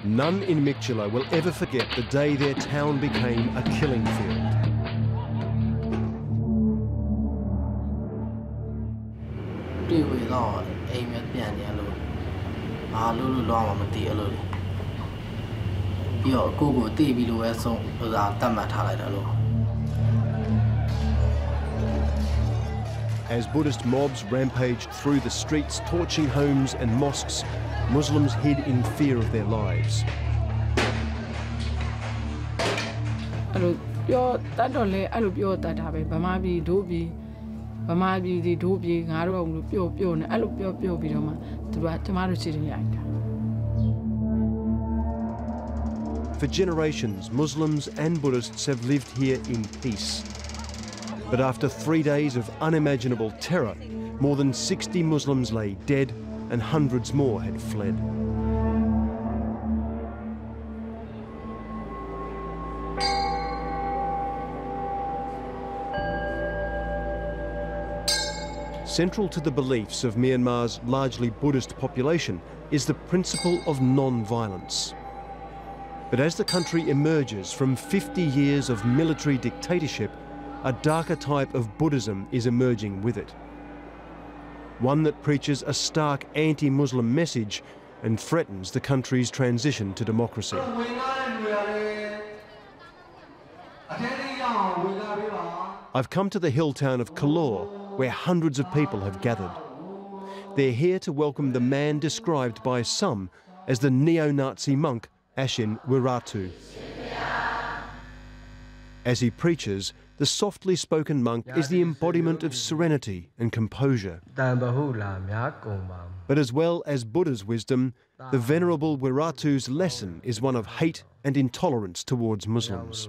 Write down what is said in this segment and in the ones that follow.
None in Mictula will ever forget the day their town became a killing field. As Buddhist mobs rampaged through the streets, torching homes and mosques, Muslims hid in fear of their lives. For generations, Muslims and Buddhists have lived here in peace. But after 3 days of unimaginable terror, more than 60 Muslims lay dead and hundreds more had fled. Central to the beliefs of Myanmar's largely Buddhist population is the principle of non-violence. But as the country emerges from 50 years of military dictatorship, a darker type of Buddhism is emerging with it. One that preaches a stark anti-Muslim message and threatens the country's transition to democracy. I've come to the hill town of Kalor, where hundreds of people have gathered. They're here to welcome the man described by some as the neo-Nazi monk Ashin Wiratu. As he preaches, the softly spoken monk is the embodiment of serenity and composure. But as well as Buddha's wisdom, the Venerable Wiratu's lesson is one of hate and intolerance towards Muslims.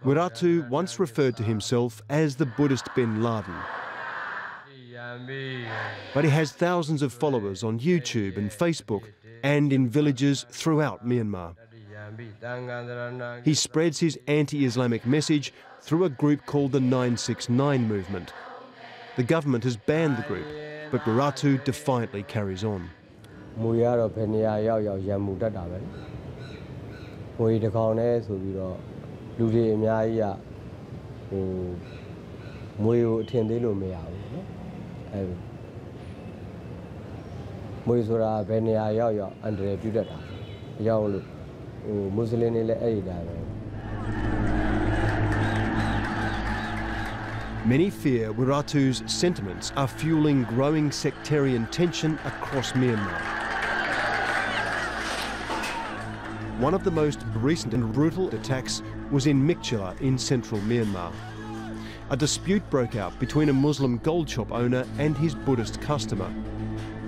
Wiratu once referred to himself as the Buddhist bin Laden. But he has thousands of followers on YouTube and Facebook and in villages throughout Myanmar. He spreads his anti-Islamic message through a group called the 969 movement. The government has banned the group, but Wiratu defiantly carries on. Many fear Wiratu's sentiments are fueling growing sectarian tension across Myanmar. One of the most recent and brutal attacks was in Mictula in central Myanmar. A dispute broke out between a Muslim gold shop owner and his Buddhist customer.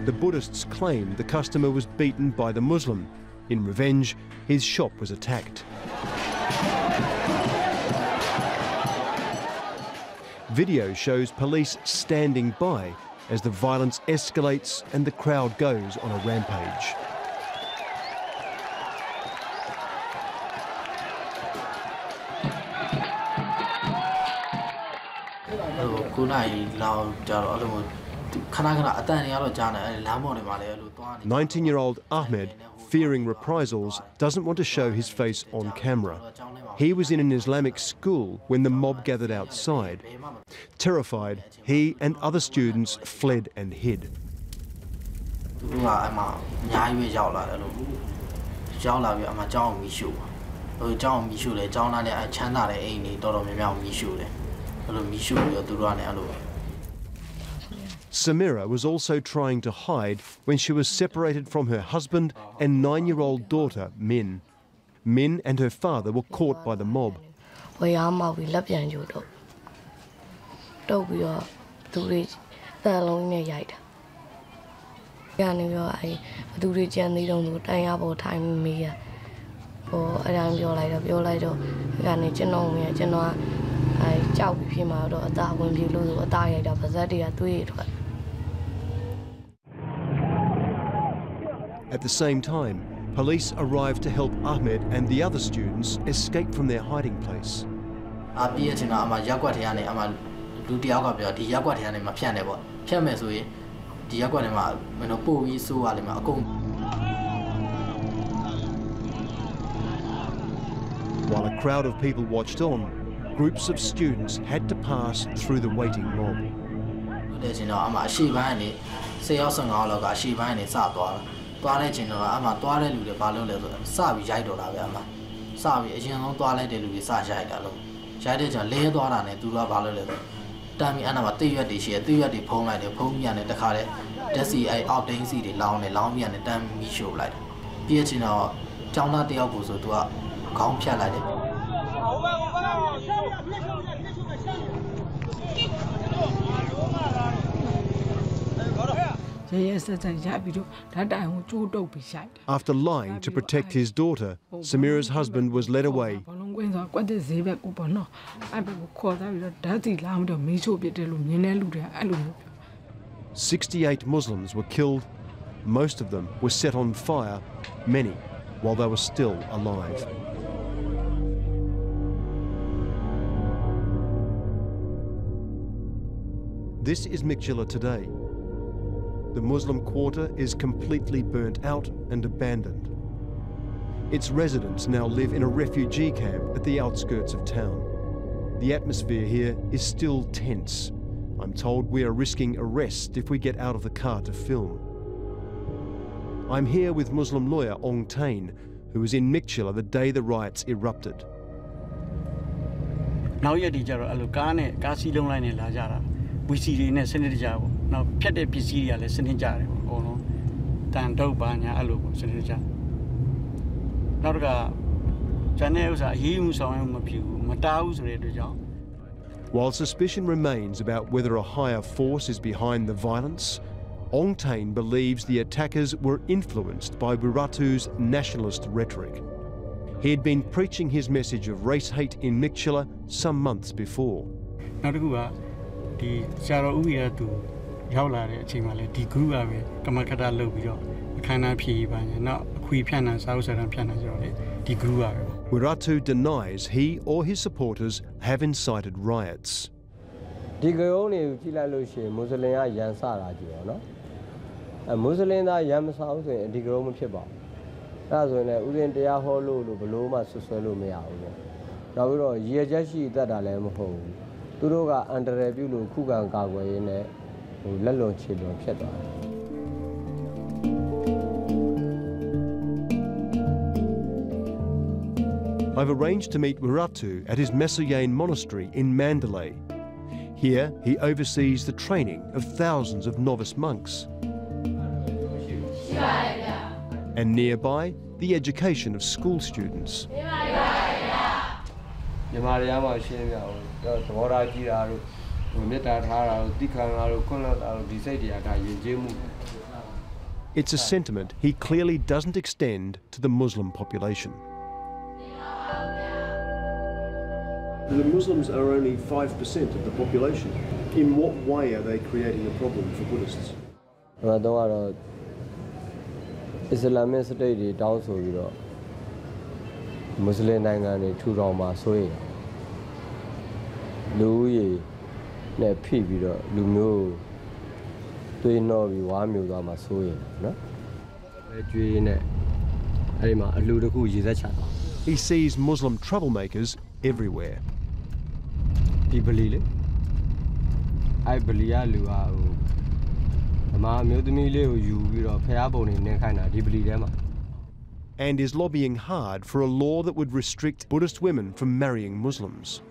The Buddhists claimed the customer was beaten by the Muslim. In revenge, his shop was attacked. Video shows police standing by as the violence escalates and the crowd goes on a rampage. "19-year-old Ahmed, fearing reprisals, doesn't want to show his face on camera. He was in an Islamic school when the mob gathered outside. Terrified, he and other students fled and hid." Samira was also trying to hide when she was separated from her husband and 9-year-old daughter, Min. Min and her father were caught by the mob. At the same time, Police arrived to help Ahmed and the other students escape from their hiding place. While a crowd of people watched on, groups of students had to pass through the waiting mob. After lying to protect his daughter, Samira's husband was led away. 68 Muslims were killed. Most of them were set on fire, many while they were still alive. This is Mikchila today. The Muslim quarter is completely burnt out and abandoned. Its residents now live in a refugee camp at the outskirts of town. The atmosphere here is still tense. I'm told we are risking arrest if we get out of the car to film. I'm here with Muslim lawyer Ong Tain, who was in Mikchila the day the riots erupted. Now you alukane kasi long line la jara. We see in a Senate job. Now Pete Pizia les Senate jar or no tan do banya alu Senate jar. Narga Janels are him some of you Mataus read job. While suspicion remains about whether a higher force is behind the violence, Ong Tain believes the attackers were influenced by Wiratu's nationalist rhetoric. He had been preaching his message of race hate in Mikchila some months before. Wiratu denies he or his supporters have incited riots. Muslim yam south and the Roman Chiba. That's when Udin de Aholo, Baloma, Susolo Meao. Now, Yajashi that I am home. Turoga under review, Kugan Gagway in a Lelo Children Cheta. I've arranged to meet Wiratu at his Mesoyane monastery in Mandalay. Here, he oversees the training of thousands of novice monks. And nearby, the education of school students. It's a sentiment he clearly doesn't extend to the Muslim population. The Muslims are only 5% of the population. In what way are they creating a problem for Buddhists? Islamic State down so Muslim Nangani two Roma so Louis ne Pibida, Lumu, do know we want you to so no? He sees Muslim troublemakers everywhere. I believe you are. And is lobbying hard for a law that would restrict Buddhist women from marrying Muslims.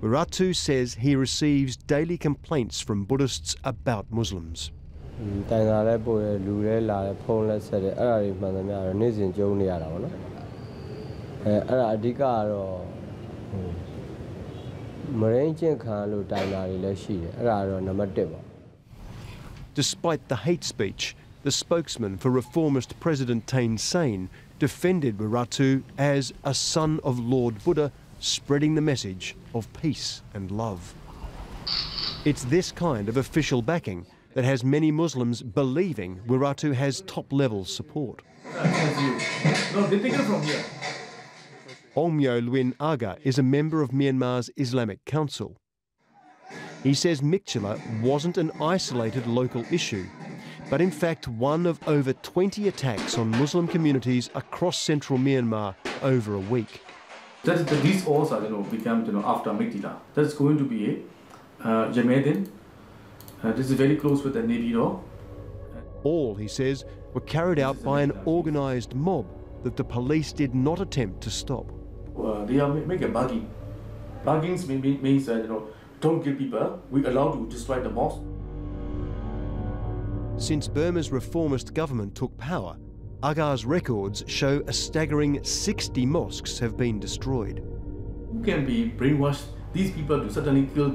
Wiratu says he receives daily complaints from Buddhists about Muslims. Despite the hate speech, the spokesman for reformist President Thein Sein defended Wiratu as a son of Lord Buddha, spreading the message of peace and love. It's this kind of official backing that has many Muslims believing Wiratu has top-level support. No, they take it from here. Ongmyo Luin Aga is a member of Myanmar's Islamic Council. He says Mikchila wasn't an isolated local issue, but in fact one of over 20 attacks on Muslim communities across central Myanmar over a week. These also, become, after Mikchila. That's going to be Yamedin. This is very close with the Naypyidaw. All, he says, were carried out by an organised mob that the police did not attempt to stop. They are making a bargain. Bargains means don't kill people. We allow to destroy the mosque. Since Burma's reformist government took power, Aga's records show a staggering 60 mosques have been destroyed. Who can be brainwashed these people to suddenly kill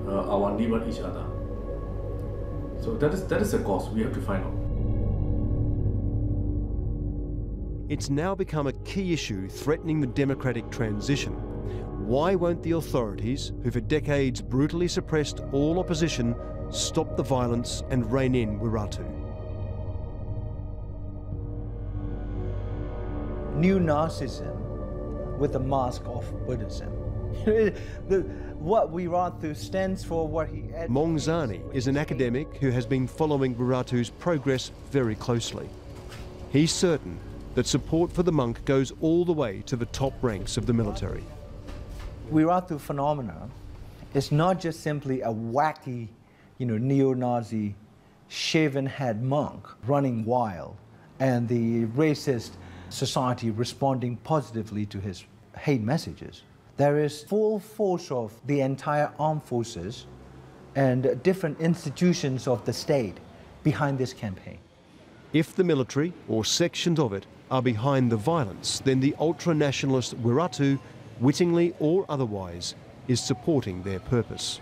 our neighbor each other? So that is a cause we have to find out. It's now become a key issue threatening the democratic transition. Why won't the authorities, who for decades brutally suppressed all opposition, stop the violence and rein in Wiratu? New Nazism with the mask of Buddhism. What Wiratu stands for, what he... Mong Zani is an academic who has been following Wiratu's progress very closely. He's certain that support for the monk goes all the way to the top ranks of the military. Wiratu phenomena is not just simply a wacky, neo-Nazi, shaven-head monk running wild and the racist society responding positively to his hate messages. There is full force of the entire armed forces and different institutions of the state behind this campaign. If the military, or sections of it, are behind the violence, then the ultra-nationalist Wiratu, wittingly or otherwise, is supporting their purpose.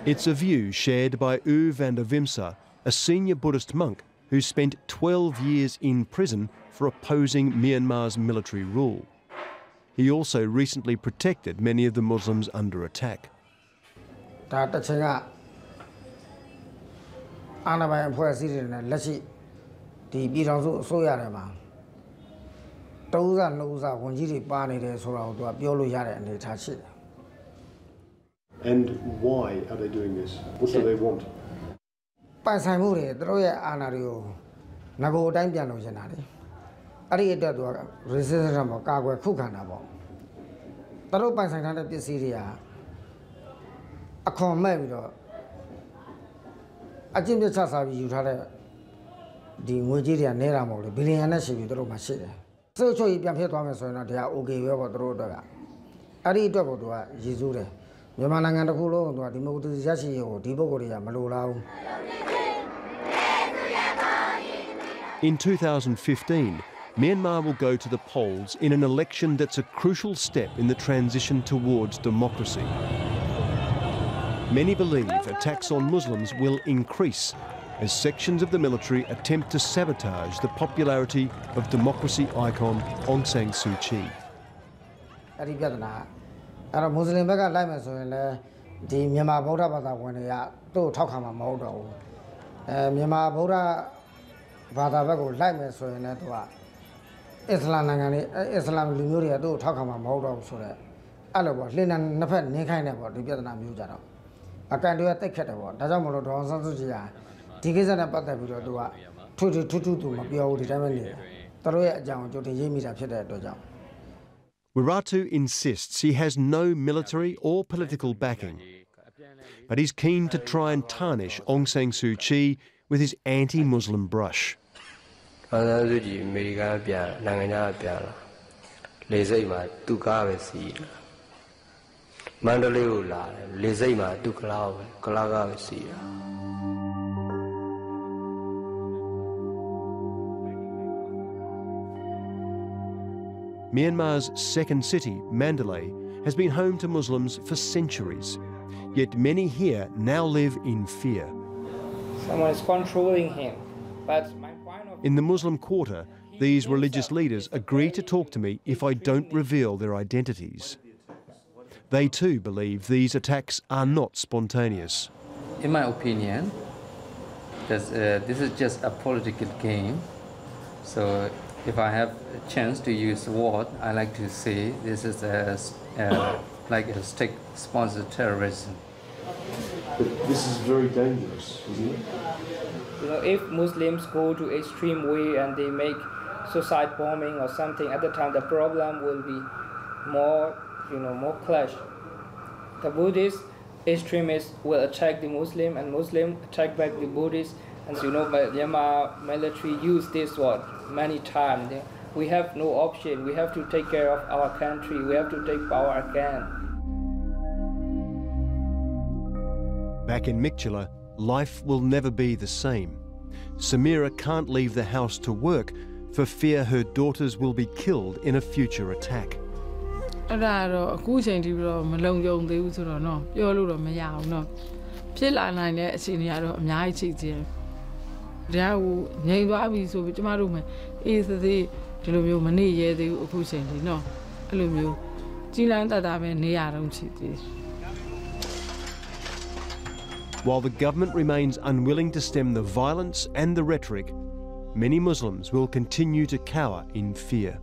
It's a view shared by U Vander Vimsa, a senior Buddhist monk who spent 12 years in prison for opposing Myanmar's military rule. He also recently protected many of the Muslims under attack. And why are they doing this? What do they want? In 2015, Myanmar will go to the polls in an election that's a crucial step in the transition towards democracy. Many believe attacks on Muslims will increase as sections of the military attempt to sabotage the popularity of democracy icon Aung San Suu Kyi. Wiratu insists he has no military or political backing, but he's keen to try and tarnish Aung San Suu Kyi with his anti-Muslim brush. Myanmar's second city, Mandalay, has been home to Muslims for centuries, yet many here now live in fear. Someone is controlling him. But my point of... In the Muslim quarter, these religious leaders agree to talk to me if I don't reveal their identities. They too believe these attacks are not spontaneous. In my opinion, this is just a political game. So if I have a chance to use the word, I like to say this is like a state-sponsored terrorism. But this is very dangerous, isn't it? You know, if Muslims go to extreme way and they make suicide bombing or something, at the time the problem will be more, more clash. The Buddhist extremists will attack the Muslim and Muslim attack back the Buddhists. And so, Myanmar military use this word many times. We have no option. We have to take care of our country. We have to take power again. Back in Mikchila, life will never be the same. Samira can't leave the house to work for fear her daughters will be killed in a future attack. အဲ့ဒါတော့အခုချိန်ထိတော့မလုံခြုံသေးဘူးဆိုတော့နော်ပြောလို့တော့မရအောင်နော်ဖြစ်လာနိုင်တဲ့အခြေအနေကတော့အများကြီးရှိသေးတယ်ဒါကိုငြိမ်သွားပြီဆိုပြီးကျမတို့မှအေးသေးသေးဒီလိုမျိုးမနေရဲသေးဘူးအခုချိန်ထိနော်အဲ့လိုမျိုးကြီးလန်းတတ်တာပဲနေရတော့ရှိသေးတယ် While the government remains unwilling to stem the violence and the rhetoric, many Muslims will continue to cower in fear.